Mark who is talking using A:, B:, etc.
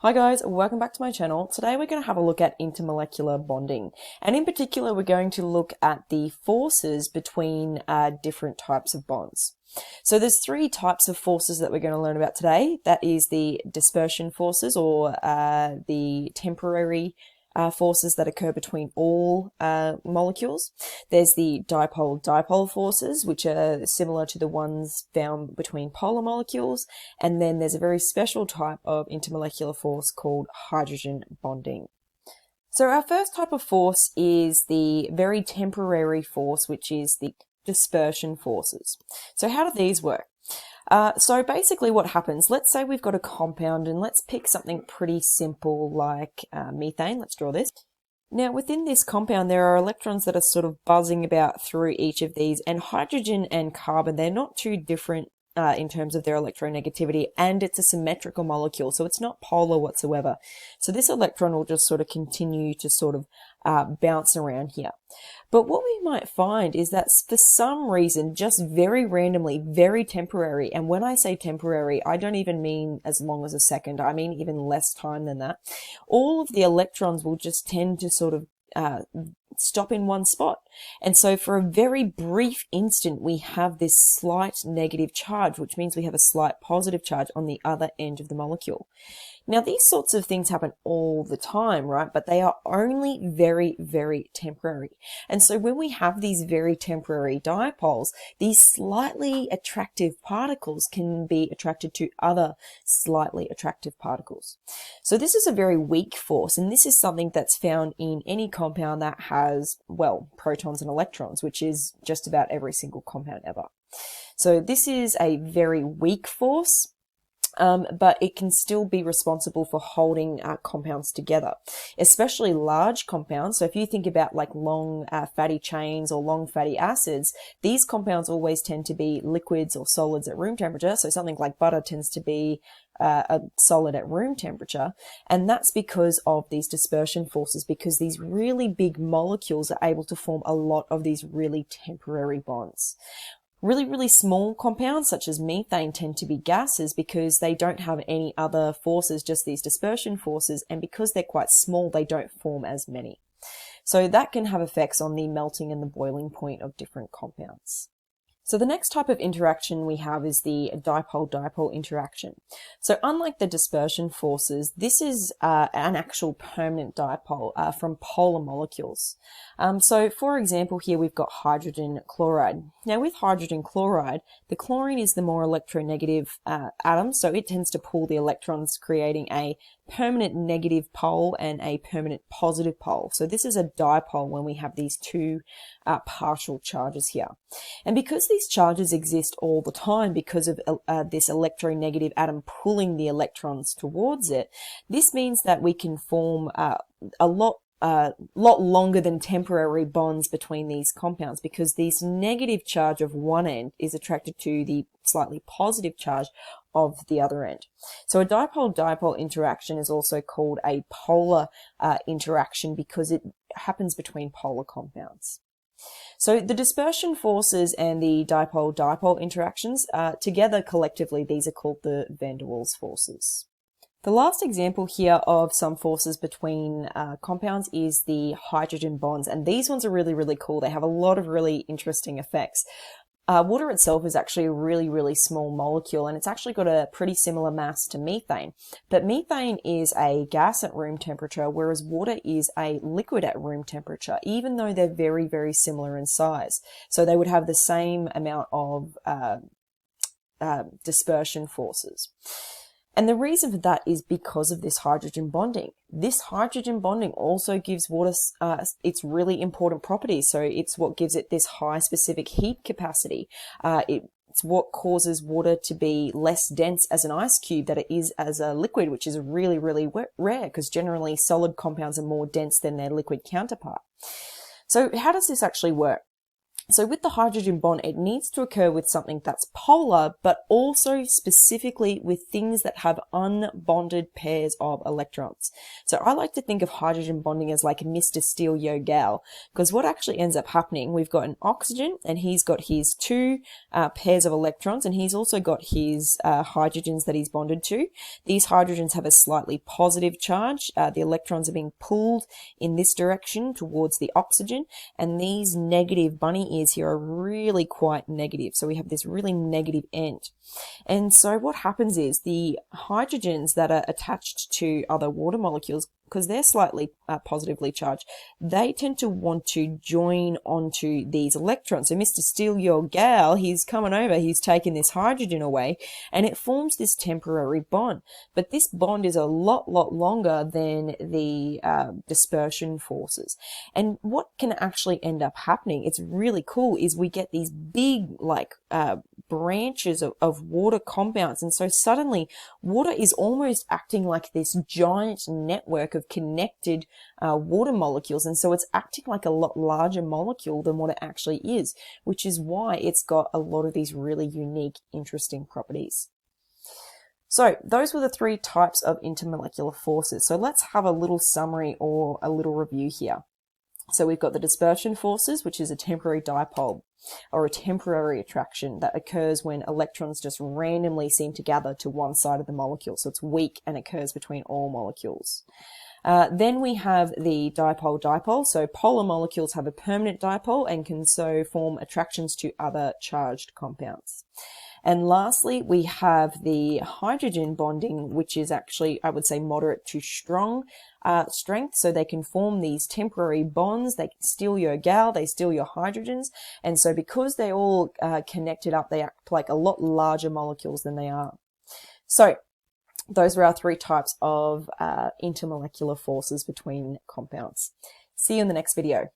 A: Hi guys, welcome back to my channel. Today we're going to have a look at intermolecular bonding, and in particular we're going to look at the forces between different types of bonds. So there's three types of forces that we're going to learn about today. That is the dispersion forces, or the temporary forces that occur between all molecules. There's the dipole-dipole forces, which are similar to the ones found between polar molecules. And then there's a very special type of intermolecular force called hydrogen bonding. So our first type of force is the very temporary force, which is the dispersion forces. So how do these work? So basically what happens, let's say we've got a compound, and let's pick something pretty simple like methane. Let's draw this. Now within this compound there are electrons that are sort of buzzing about through each of these, and hydrogen and carbon, they're not too different in terms of their electronegativity, and it's a symmetrical molecule, so it's not polar whatsoever. So this electron will just sort of continue to sort of bounce around here. But what we might find is that for some reason, just very randomly, very temporary, and when I say temporary, I don't even mean as long as a second, I mean even less time than that, all of the electrons will just tend to sort of stop in one spot. And so for a very brief instant, we have this slight negative charge, which means we have a slight positive charge on the other end of the molecule. Now, these sorts of things happen all the time, right? But they are only very, very temporary. And so when we have these very temporary dipoles, these slightly attractive particles can be attracted to other slightly attractive particles. So this is a very weak force, and this is something that's found in any compound that has, well, protons and electrons, which is just about every single compound ever. So this is a very weak force. But it can still be responsible for holding compounds together, especially large compounds. So if you think about like long fatty chains or long fatty acids, these compounds always tend to be liquids or solids at room temperature. So something like butter tends to be a solid at room temperature, and that's because of these dispersion forces, because these really big molecules are able to form a lot of these really temporary bonds. Really, really small compounds such as methane tend to be gases because they don't have any other forces, just these dispersion forces, and because they're quite small, they don't form as many. So that can have effects on the melting and the boiling point of different compounds. So the next type of interaction we have is the dipole-dipole interaction. So unlike the dispersion forces, this is an actual permanent dipole from polar molecules. So for example, here we've got hydrogen chloride. Now with hydrogen chloride, the chlorine is the more electronegative atom, so it tends to pull the electrons, creating a permanent negative pole and a permanent positive pole. So this is a dipole when we have these two partial charges here. And because these charges exist all the time because of this electronegative atom pulling the electrons towards it, this means that we can form a lot longer than temporary bonds between these compounds, because this negative charge of one end is attracted to the slightly positive charge of the other end. So a dipole-dipole interaction is also called a polar interaction because it happens between polar compounds. So the dispersion forces and the dipole-dipole interactions, together collectively, these are called the van der Waals forces. The last example here of some forces between compounds is the hydrogen bonds, and these ones are really, really cool. They have a lot of really interesting effects. Water itself is actually a really, really small molecule, and it's actually got a pretty similar mass to methane. But methane is a gas at room temperature, whereas water is a liquid at room temperature, even though they're very, very similar in size. So they would have the same amount of dispersion forces. And the reason for that is because of this hydrogen bonding. This hydrogen bonding also gives water its really important properties. So it's what gives it this high specific heat capacity. It's what causes water to be less dense as an ice cube than it is as a liquid, which is really, really rare, because generally solid compounds are more dense than their liquid counterpart. So how does this actually work? So with the hydrogen bond, it needs to occur with something that's polar, but also specifically with things that have unbonded pairs of electrons. So I like to think of hydrogen bonding as like Mr. Steal Yo Gal, because what actually ends up happening, we've got an oxygen and he's got his two pairs of electrons, and he's also got his hydrogens that he's bonded to. These hydrogens have a slightly positive charge. The electrons are being pulled in this direction towards the oxygen, and these negative bunny ears here are really quite negative. So we have this really negative end. And so what happens is the hydrogens that are attached to other water molecules, because they're slightly positively charged, they tend to want to join onto these electrons. So Mr. Steal Your Gal, he's coming over, he's taking this hydrogen away, and it forms this temporary bond. But this bond is a lot longer than the dispersion forces. And what can actually end up happening, it's really cool, is we get these big branches of water compounds. And so suddenly water is almost acting like this giant network of connected water molecules, and so it's acting like a lot larger molecule than what it actually is, which is why it's got a lot of these really unique, interesting properties. So those were the three types of intermolecular forces. So let's have a little summary or a little review here. So we've got the dispersion forces, which is a temporary dipole or a temporary attraction that occurs when electrons just randomly seem to gather to one side of the molecule. So it's weak and occurs between all molecules. Then we have the dipole-dipole. So polar molecules have a permanent dipole and can so form attractions to other charged compounds. And lastly, we have the hydrogen bonding, which is actually, I would say, moderate to strong strength. So they can form these temporary bonds. They can steal your gal, they steal your hydrogens. And so because they're all connected up, they act like a lot larger molecules than they are. So those are our three types of intermolecular forces between compounds. See you in the next video.